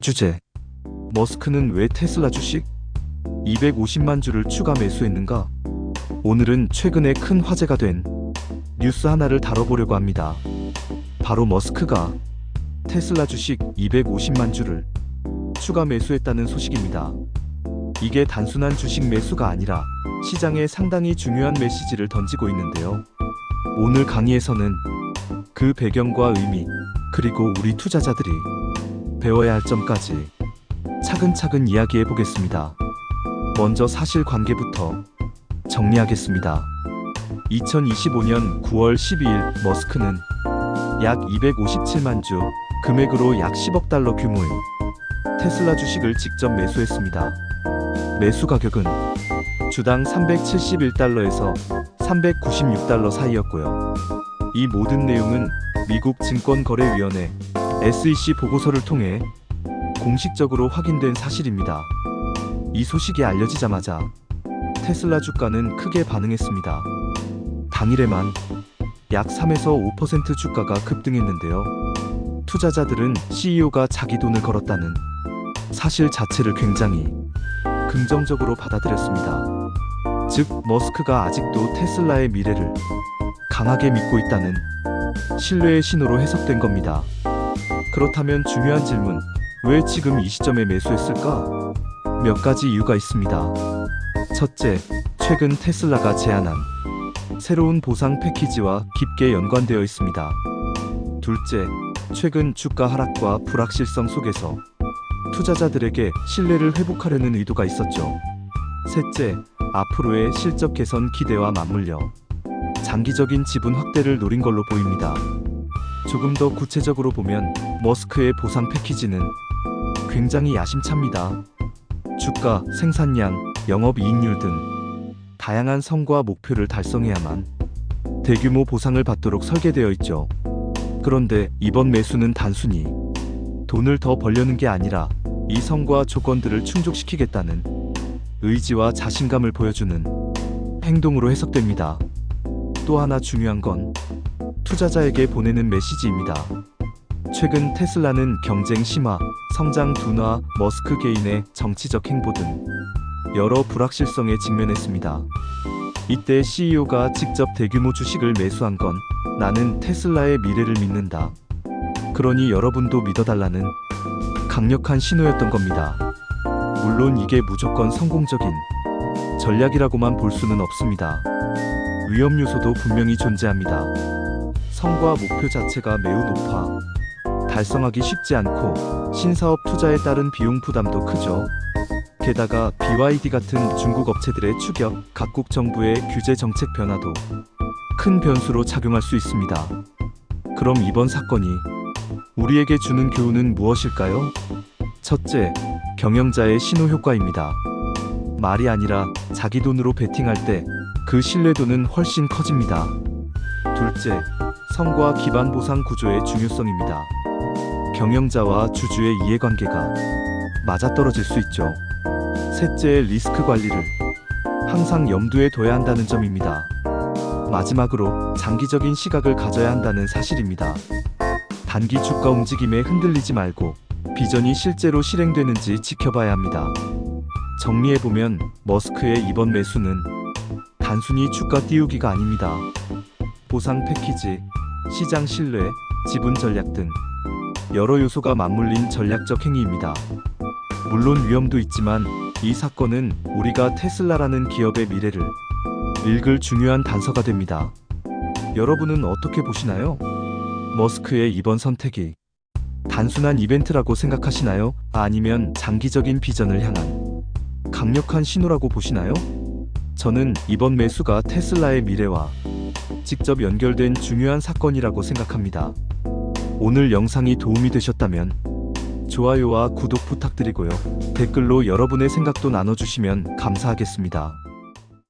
주제: 머스크는 왜 테슬라 주식 250만 주를 추가 매수했는가? 오늘은 최근에 큰 화제가 된 뉴스 하나를 다뤄보려고 합니다. 바로 머스크가 테슬라 주식 250만 주를 추가 매수했다는 소식입니다. 이게 단순한 주식 매수가 아니라 시장에 상당히 중요한 메시지를 던지고 있는데요. 오늘 강의에서는 그 배경과 의미, 그리고 우리 투자자들이 배워야 할 점까지 차근차근 이야기해 보겠습니다. 먼저 사실관계부터 정리하겠습니다. 2025년 9월 12일 머스크는 약 257만 주, 금액으로 약 10억 달러 규모의 테슬라 주식을 직접 매수했습니다. 매수 가격은 주당 371달러에서 396달러 사이였고요. 이 모든 내용은 미국 증권거래위원회 SEC 보고서를 통해 공식적으로 확인된 사실입니다. 이 소식이 알려지자마자 테슬라 주가는 크게 반응했습니다. 당일에만 약 3에서 5% 주가가 급등했는데요. 투자자들은 CEO가 자기 돈을 걸었다는 사실 자체를 굉장히 긍정적으로 받아들였습니다. 즉, 머스크가 아직도 테슬라의 미래를 강하게 믿고 있다는 신뢰의 신호로 해석된 겁니다. 그렇다면 중요한 질문, 왜 지금 이 시점에 매수했을까? 몇 가지 이유가 있습니다. 첫째, 최근 테슬라가 제안한 새로운 보상 패키지와 깊게 연관되어 있습니다. 둘째, 최근 주가 하락과 불확실성 속에서 투자자들에게 신뢰를 회복하려는 의도가 있었죠. 셋째, 앞으로의 실적 개선 기대와 맞물려 장기적인 지분 확대를 노린 걸로 보입니다. 조금 더 구체적으로 보면 머스크의 보상 패키지는 굉장히 야심찹니다. 주가, 생산량, 영업이익률 등 다양한 성과 목표를 달성해야만 대규모 보상을 받도록 설계되어 있죠. 그런데 이번 매수는 단순히 돈을 더 벌려는 게 아니라 이 성과 조건들을 충족시키겠다는 의지와 자신감을 보여주는 행동으로 해석됩니다. 또 하나 중요한 건 투자자에게 보내는 메시지입니다. 최근 테슬라는 경쟁 심화, 성장 둔화, 머스크 개인의 정치적 행보 등 여러 불확실성에 직면했습니다. 이때 CEO가 직접 대규모 주식을 매수한 건 나는 테슬라의 미래를 믿는다, 그러니 여러분도 믿어달라는 강력한 신호였던 겁니다. 물론 이게 무조건 성공적인 전략이라고만 볼 수는 없습니다. 위험 요소도 분명히 존재합니다. 성과 목표 자체가 매우 높아 달성하기 쉽지 않고 신사업 투자에 따른 비용 부담도 크죠. 게다가 BYD 같은 중국 업체들의 추격, 각국 정부의 규제 정책 변화도 큰 변수로 작용할 수 있습니다. 그럼 이번 사건이 우리에게 주는 교훈은 무엇일까요? 첫째, 경영자의 신호 효과입니다. 말이 아니라 자기 돈으로 베팅할 때 그 신뢰도는 훨씬 커집니다. 둘째, 성과 기반 보상 구조의 중요성입니다. 경영자와 주주의 이해관계가 맞아떨어질 수 있죠. 셋째, 리스크 관리를 항상 염두에 둬야 한다는 점입니다. 마지막으로 장기적인 시각을 가져야 한다는 사실입니다. 단기 주가 움직임에 흔들리지 말고 비전이 실제로 실행되는지 지켜봐야 합니다. 정리해보면 머스크의 이번 매수는 단순히 주가 띄우기가 아닙니다. 보상 패키지, 시장 신뢰, 지분 전략 등 여러 요소가 맞물린 전략적 행위입니다. 물론 위험도 있지만 이 사건은 우리가 테슬라라는 기업의 미래를 읽을 중요한 단서가 됩니다. 여러분은 어떻게 보시나요? 머스크의 이번 선택이 단순한 이벤트라고 생각하시나요? 아니면 장기적인 비전을 향한 강력한 신호라고 보시나요? 저는 이번 매수가 테슬라의 미래와 직접 연결된 중요한 사건이라고 생각합니다. 오늘 영상이 도움이 되셨다면 좋아요와 구독 부탁드리고요. 댓글로 여러분의 생각도 나눠주시면 감사하겠습니다.